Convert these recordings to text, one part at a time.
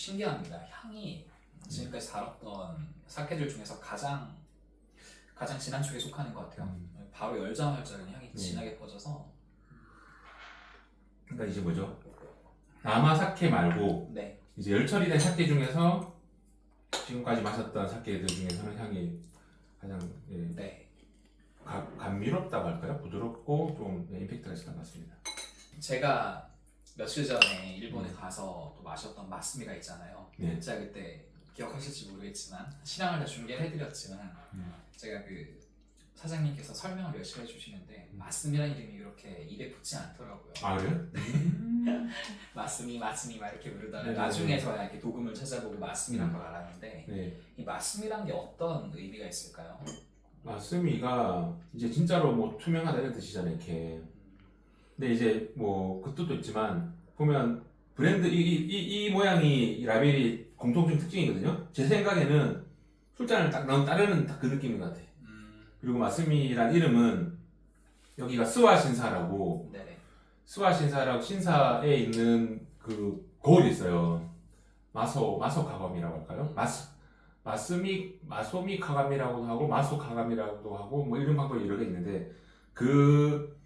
신기합니다. 향이 지금까지 다뤘던 사케들 중에서 가장 진한 쪽에 속하는 것 같아요. 바로 열자마자 향이 진하게 퍼져서. 그러니까 이제 뭐죠? 남아 사케 말고 네. 이제 열처리 된 사케 중에서 지금까지 마셨던 사케들 중에서는 향이 가장 네. 감미롭다고 할까요? 부드럽고 좀 임팩트가 있었던 것 같습니다. 제가 며칠 전에 일본에 가서 또 마셨던 마스미가 있잖아요. 네. 제가 그때 기억하실지 모르겠지만 시랑을 다 중계를 해드렸지만 제가 그 사장님께서 설명을 열심히 해주시는데 마스미라는 이름이 이렇게 입에 붙지 않더라고요. 아 그래요? 마스미 막 이렇게 부르다가 네네네. 나중에 저야 이렇게 도금을 찾아보고 마스미란 걸 알았는데 네. 이 마스미란 게 어떤 의미가 있을까요? 마스미가 이제 진짜로 뭐 투명하다는 뜻이잖아요, 이렇게. 근데 이제 뭐 그 뜻도 있지만 보면 브랜드 이 모양이 이 라벨이 공통적 특징이거든요. 제 생각에는 술잔을 딱 따르는 딱 그 느낌인 것 같아. 그리고 마스미란 이름은 여기가 스와 신사라고 네네. 스와 신사라고 신사에 있는 그 거울이 있어요. 마소 카감이라고 할까요? 마소미 카감이라고도 하고 마소 카감이라고도 하고 뭐 이런 방법이 여러 개 있는데 그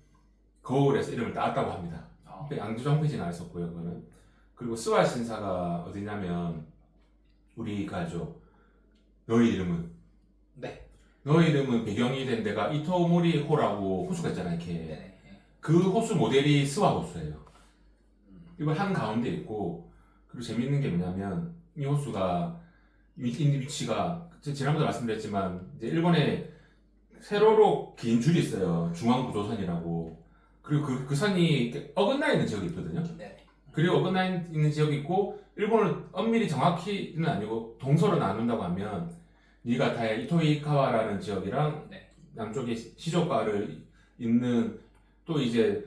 거울에서 이름을 따왔다고 합니다. 양주자 홈페이지에 나와 있었고요, 그거는. 그리고 스와 신사가 어디냐면 우리가 알죠. 너의 이름은. 네. 너의 이름은 배경이 된 데가 이토모리 호라고 호수가 있잖아요, 이렇게. 네네. 그 호수 모델이 스와 호수예요. 이거 한 가운데 있고, 그리고 재밌는 게 뭐냐면 이 호수가 있는 위치가 지난번에 말씀드렸지만 이제 일본에 세로로 긴 줄이 있어요. 중앙구조선이라고. 그리고 그 선이 이렇게 어긋나 있는 지역이 있거든요. 네네. 그리고 어긋나 있는 지역이 있고 일본을 엄밀히 정확히는 아니고 동서로 나눈다고 하면 니가타의 이토이카와라는 지역이랑 네. 남쪽에 시조가를 있는 또 이제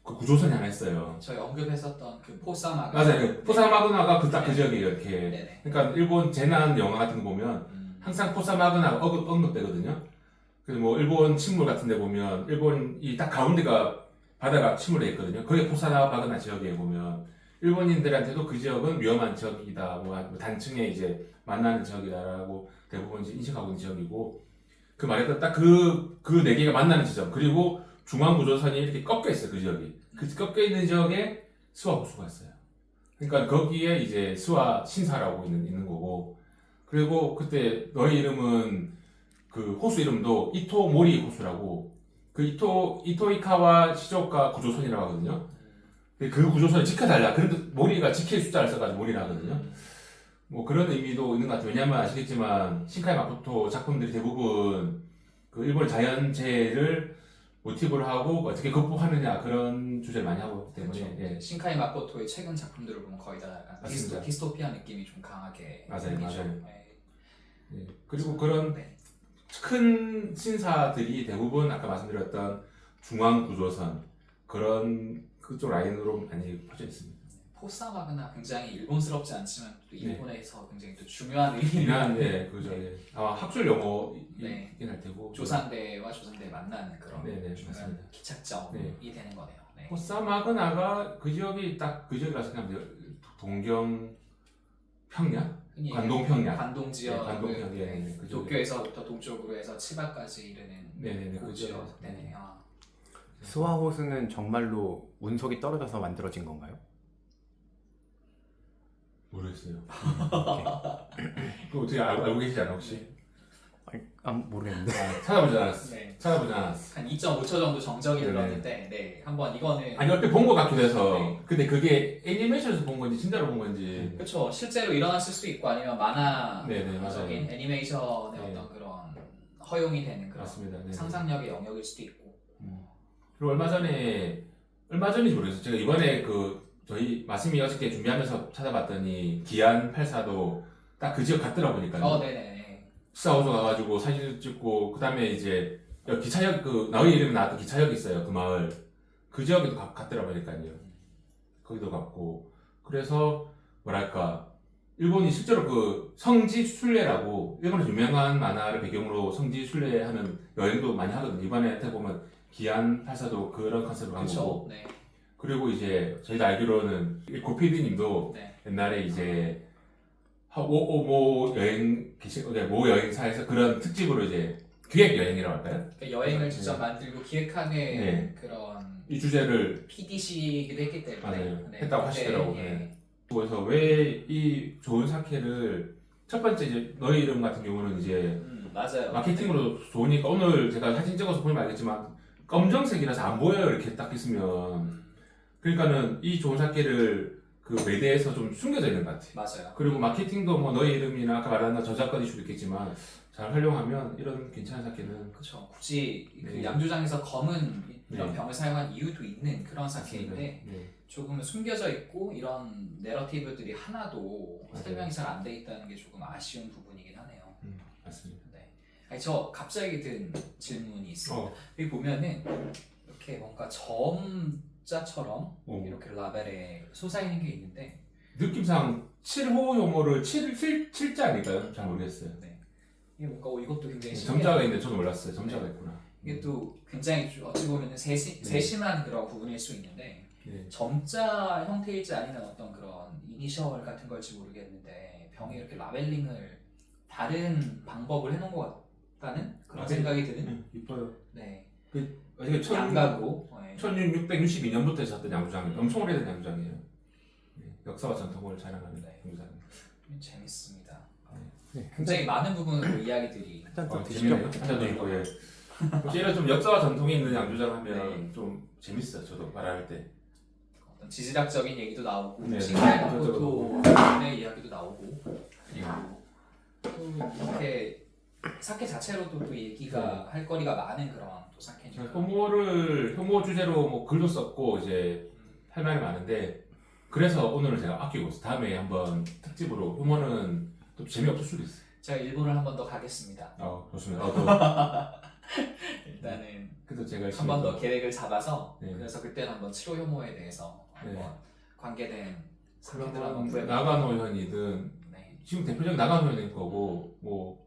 그 구조선이 하나 있어요. 저희 언급했었던 그 포사마가 맞아요. 포사마그나가 그 딱 그 지역이에요. 이렇게. 네네. 그러니까 일본 재난 영화 같은 거 보면 항상 포사마그나가 언급되거든요. 그래서 뭐 일본 침몰 같은 데 보면 일본이 딱 가운데가 바다가 침몰해 있거든요. 그게 포사마그나 지역에 보면 일본인들한테도 그 지역은 위험한 지역이다. 뭐 단층에 이제 만나는 지역이다라고 대부분 이제 인식하고 있는 지역이고 그 말했던 딱 그 네 개가 만나는 지점 그리고 중앙구조선이 이렇게 꺾여 있어요. 그 지역이. 그 꺾여 있는 지역에 스와 호수가 있어요. 그러니까 거기에 이제 스와 신사라고 있는 거고 그리고 그때 너의 이름은 그 호수 이름도 이토모리 호수라고 그 이토이카와 시조카 구조선이라고 하거든요. 그 구조선을 지켜달라. 그래도 모리가 지킬 숫자를 써가지고 모리라 하거든요. 뭐 그런 의미도 있는 것 같아요. 왜냐하면 아시겠지만 신카이 마코토 작품들이 대부분 그 일본 자연재해를 모티브로 하고 어떻게 극복하느냐 그런 주제를 많이 하고 있기 때문에 그렇죠. 예. 신카이 마코토의 최근 작품들을 보면 거의 다 약간 맞습니다. 디스토피아 느낌이 좀 강하게 맞아요, 생기죠. 맞아요. 네. 예. 그리고 그런 네. 큰 신사들이 대부분 아까 말씀드렸던 중앙구조선 그런 그쪽 라인으로 많이 퍼져 있습니다. 포사마그나 굉장히 일본스럽지 않지만 또 네. 일본에서 굉장히 또 중요한 의미를 중요한 그죠. 예. 아마 학술 용어이긴 네. 할 테고 조상대와 조상대 만나는 그런 네네, 중요한 맞습니다. 기착점이 네. 되는 거네요. 네. 포사마그나가 그 지역이 딱 그 지역이라 생각하면 동경 평야? 흔히 관동 평야. 관동 지역, 네, 관동 평야. 네, 그 지역이. 도쿄에서부터 동쪽으로 해서 치바까지 이르는 네네네, 그 그 지역 지역. 네네. 아. 스와 호수는 정말로 운석이 떨어져서 만들어진 건가요? 모르겠어요. 그거 어떻게 알고 계시지 않아 혹시? 모르겠는데. 찾아보지 않았어. 네. 찾아보지 않았어. 한 2.5초 정도 정적이 네네. 들었는데 네 한번 이거는 아니 얼핏 본 것 같기도 해서. 네. 근데 그게 애니메이션에서 본 건지 진짜로 본 건지. 그렇죠. 실제로 일어났을 수도 있고 아니면 네네, 만화적인 맞아요. 애니메이션의 네. 어떤 그런 허용이 되는 그런 맞습니다. 네네. 상상력의 영역일 수도 있고. 그리고 얼마 전인지 모르겠어요. 제가 이번에 저희 마스미 어저께 준비하면서 찾아봤더니 기안 84도 딱 그 지역 갔더라 보니까요. 네네네. 스타워즈 가가지고 사진 찍고 그 다음에 이제 기차역 나의 이름이 나왔던 기차역 있어요. 그 마을 그 지역에도 갔더라 보니까요. 거기도 갔고 그래서 뭐랄까 일본이 실제로 그 성지 순례라고 일본에서 유명한 만화를 배경으로 성지 순례하는 여행도 많이 하거든요. 이번에 어떻게 보면 기안 84도 그런 컨셉으로 한 그렇죠. 거고 네. 그리고 이제 저희가 알기로는 고피디님도 네. 옛날에 이제 모 여행 모 여행사에서 그런 특집으로 이제 기획 여행이라고 할까요? 그러니까 여행을 직접 만들고 기획하는 네. 그런 이 주제를 PD시기도 했기 때문에 맞아요. 네, 했다고 그때, 하시더라고요. 예. 네. 그래서 왜 이 좋은 사케를 첫 번째 이제 너의 이름 같은 경우는 이제 맞아요. 마케팅으로 좋으니까 오늘 제가 사진 찍어서 보면 알겠지만 검정색이라서 안 보여요 이렇게 딱 있으면 그러니까는 이 좋은 사케를 그 매대에서 좀 숨겨져 있는 것 같아요. 맞아요. 그리고 마케팅도 뭐 너의 이름이나 아까 말한 저작권 이슈도 있겠지만 잘 활용하면 이런 괜찮은 사케는 그렇죠. 굳이 그 네. 양조장에서 검은 이런 네. 병을 사용한 이유도 있는 그런 사케인데 네. 조금은 숨겨져 있고 이런 내러티브들이 하나도 맞아요. 설명이 잘 안 돼 있다는 게 조금 아쉬운 부분이긴 하네요. 맞습니다. 네. 아니, 저 갑자기 든 질문이 있어요. 여기 보면은 이렇게 뭔가 점자처럼 이렇게 라벨에 솟아있는 게 있는데 느낌상 7호 용어를 7자 아닐까요? 잘 모르겠어요. 네. 이게 뭔가 이것도 굉장히 점자가 있는데 저도 몰랐어요. 점자가 있구나. 이게 또 굉장히 어찌 보면 세심한 그런 부분일 수 있는데 네. 점자 형태일지 아니면 어떤 그런 이니셜 같은 걸지 모르겠는데 병에 이렇게 라벨링을 다른 방법을 해놓은 것 같다는 그런 생각이 드는 이뻐요. 네. 어떻게 양가고 1662년부터 있었던 양조장이에요. 엄청 오래된 양조장이에요. 네. 역사와 전통을 자랑하는 양조장입니다. 재밌습니다. 네, 굉장히 많은 부분으로 이야기들이 한잔 더 재밌네요. 드시죠. 한잔도 있고 예. 혹시 이런 좀 역사와 전통이 있는 양조장 하면 네. 좀 재밌어요. 저도 말할 때. 어떤 지질학적인 얘기도 나오고 네. 싱가이 그렇죠. 마코토의 이야기도 나오고 그리고 또 이렇게 사케 자체로도 또 얘기가 할 거리가 많은 그런 또 사케니까 혐오 주제로 뭐 글도 썼고 이제 할 말이 많은데 그래서 오늘은 제가 아끼고 있어요. 다음에 한번 특집으로 혐오는 또 재미없을 수도 있어요. 제가 일본을 한 번 더 가겠습니다. 좋습니다. 일단은 그래서 제가 한 번 더 계획을 잡아서 네. 그래서 그때는 한번 7호 혐오에 대해서 한번 네. 관계된 사케들 한번 그러면 구해볼게요. 나가노 현이든 네. 지금 대표적인 나가노 현일 거고 뭐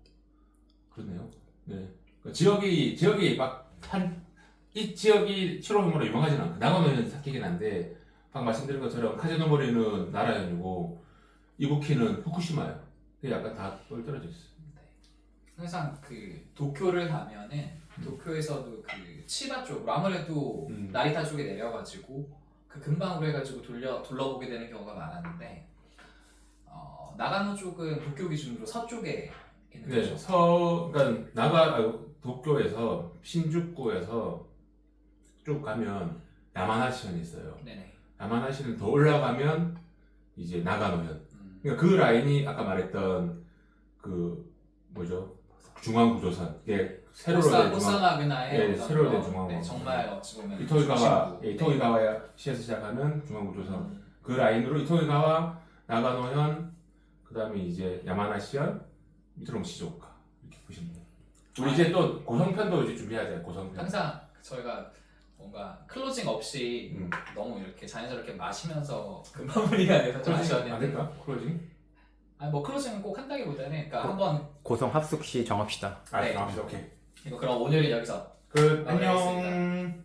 그렇네요. 네. 그 지역이 막 이 지역이 7호 혐오로 유명하진 않고 나가노 현 사케긴 한데 방금 말씀드린 것처럼 카제노모리는 나라현이고 이부키는 후쿠시마예요. 그게 약간 다 떨어져 있어요. 항상 그 도쿄를 가면은 도쿄에서도 그 치바 쪽으로 아무래도 나리타 쪽에 내려가지고 그 근방으로 해가지고 둘러보게 되는 경우가 많았는데 나가노 쪽은 도쿄 기준으로 서쪽에 있는 네, 거죠. 그러니까 도쿄에서 신주쿠에서 쭉 가면 야마나시현이 있어요. 네네. 야마나시는 더 올라가면 이제 나가노현. 그러니까 그 라인이 아까 말했던 그 뭐죠? 중앙구조선. 이게 새로 된 중앙. 오사마그나의 네, 어떤 새로 된 그런, 중앙. 네, 정말 어찌 보면 이토이가와 중심부. 이토이가와시에서 시작하는 중앙구조선. 그 라인으로 이토이가와 나가노현 그다음에 이제 야마나시현 밑으로 시조카 이렇게 보시면 돼요. 우리 이제 또 고성편도 이제 준비해야 돼요. 고성편. 항상 저희가 뭔가 클로징 없이 너무 이렇게 자연스럽게 마시면서 그 마무리가 돼서 좀 안 아쉬웠는데 될까? 클로징? 아니 뭐 클로징은 꼭 한다기보다는 그러니까 한번 고성 합숙 시 정합시다. 네. 오케이. 이거 그럼 오늘은 여기서 끝. 마무리하겠습니다. 안녕.